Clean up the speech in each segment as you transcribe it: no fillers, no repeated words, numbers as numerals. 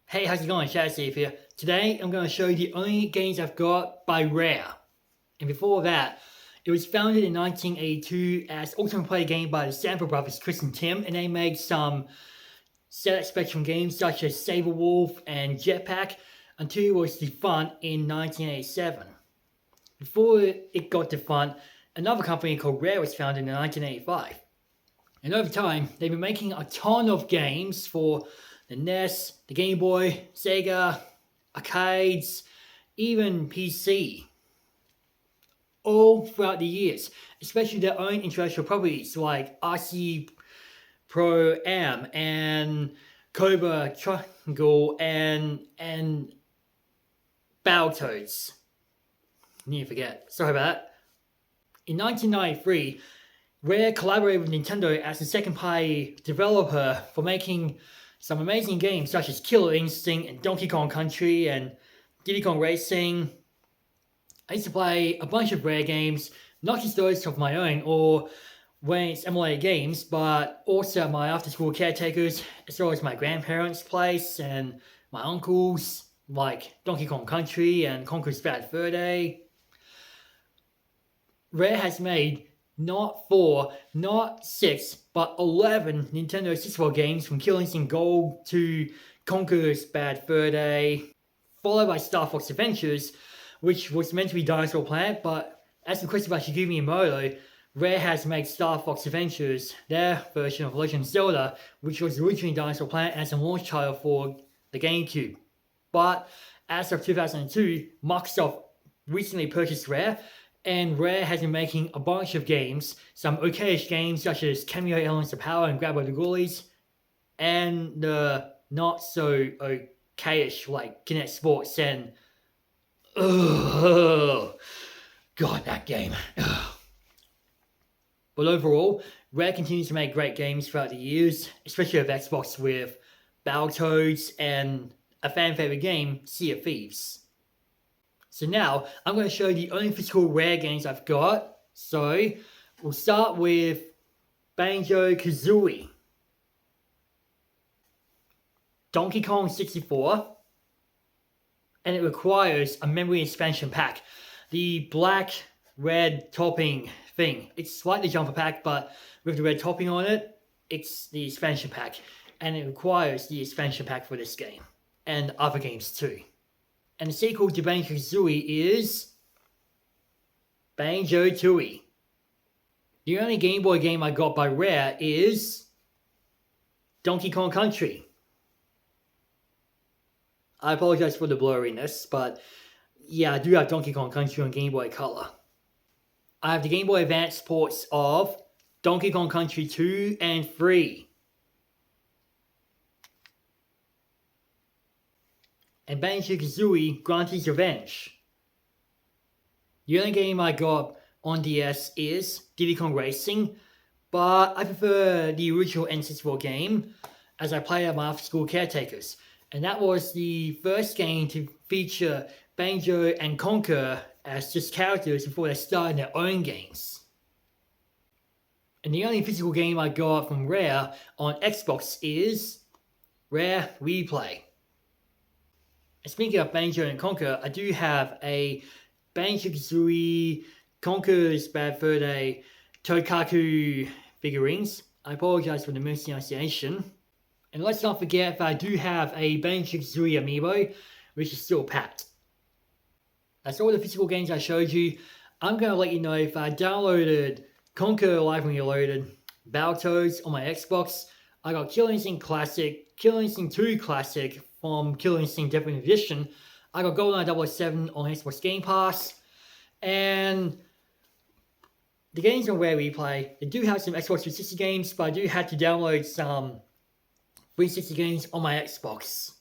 Hey, how's it going? Chad Steve here. Today, I'm going to show you the only games I've got by Rare. And before that, it was founded in 1982 as ultimate play game by the Sanford brothers, Chris and Tim, and they made some ZX Spectrum games such as Saber Wolf and Jetpack until it was defunct in 1987. Before it got defunct, another company called Rare was founded in 1985. And over time, they've been making a ton of games for the NES, the Game Boy, Sega, arcades, even PC. All throughout the years, especially their own intellectual properties like RC Pro Am and Cobra Triangle and Battletoads. Need to forget. Sorry about that. In 1993, Rare collaborated with Nintendo as the second-party developer for making some amazing games such as Killer Instinct and Donkey Kong Country and Diddy Kong Racing. I used to play a bunch of Rare games, not just those of my own or when it's emulated games, but also my after-school caretakers, as well as my grandparents' place and my uncles, like Donkey Kong Country and Conker's Bad Fur Day. Rare has made not 4, not 6, but 11 Nintendo 64 games from Killer Instinct Gold to Conker's Bad Fur Day, followed by Star Fox Adventures, which was meant to be Dinosaur Planet, but as requested by Shigeru Miyamoto, Rare has made Star Fox Adventures, their version of Legend of Zelda, which was originally Dinosaur Planet as a launch title for the GameCube. But as of 2002, Microsoft recently purchased Rare, and Rare has been making a bunch of games, some okayish games such as Cameo Elements of Power and Grab by the Ghoulies, and the not so okayish like Kinect Sports and God, that game. But overall, Rare continues to make great games throughout the years, especially with Xbox with Battletoads and a fan favorite game, Sea of Thieves. So now, I'm going to show you the only physical Rare games I've got. So, we'll start with Banjo-Kazooie, Donkey Kong 64, and it requires a memory expansion pack. The black, red topping thing. It's slightly jumper pack, but with the red topping on it, it's the expansion pack. And it requires the expansion pack for this game. And other games too. And the sequel to Banjo-Kazooie is Banjo-Tooie. The only Game Boy game I got by Rare is Donkey Kong Country. I apologize for the blurriness, but yeah, I do have Donkey Kong Country on Game Boy Color. I have the Game Boy Advance ports of Donkey Kong Country 2 and 3. And Banjo-Kazooie Grunty's Revenge. The only game I got on DS is Diddy Kong Racing, but I prefer the original N64 game as I play at my after-school caretakers. And that was the first game to feature Banjo and Conker as just characters before they started their own games. And the only physical game I got from Rare on Xbox is Rare Replay. And speaking of Banjo and Conker, I do have a Banjo-Kazooie Conker's Bad Fur Day Tokaku figurines. I apologize for the mispronunciation. And let's not forget that I do have a Banjo-Kazooie amiibo, which is still packed. That's all the physical games I showed you. I'm going to let you know if I downloaded Conker Live Reloaded, Battletoads on my Xbox. I got Killer Instinct Classic, Killer Instinct 2 Classic from Killer Instinct Definitive Edition. I got GoldenEye 007 on Xbox Game Pass. And the games on Rare Replay, they do have some Xbox 360 games, but I do have to download some 360 games on my Xbox.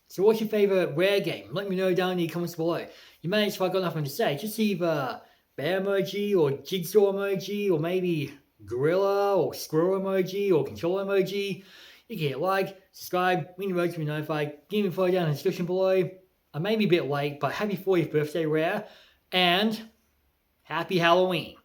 So what's your favorite Rare game? Let me know down in the comments below. You may, if I've got nothing to say, just either bear emoji or jigsaw emoji or maybe gorilla or squirrel emoji or controller emoji. You can hit like, subscribe, ring the bell to be notified, give me a follow down in the description below. I may be a bit late, but happy 40th birthday, Rare, and happy Halloween.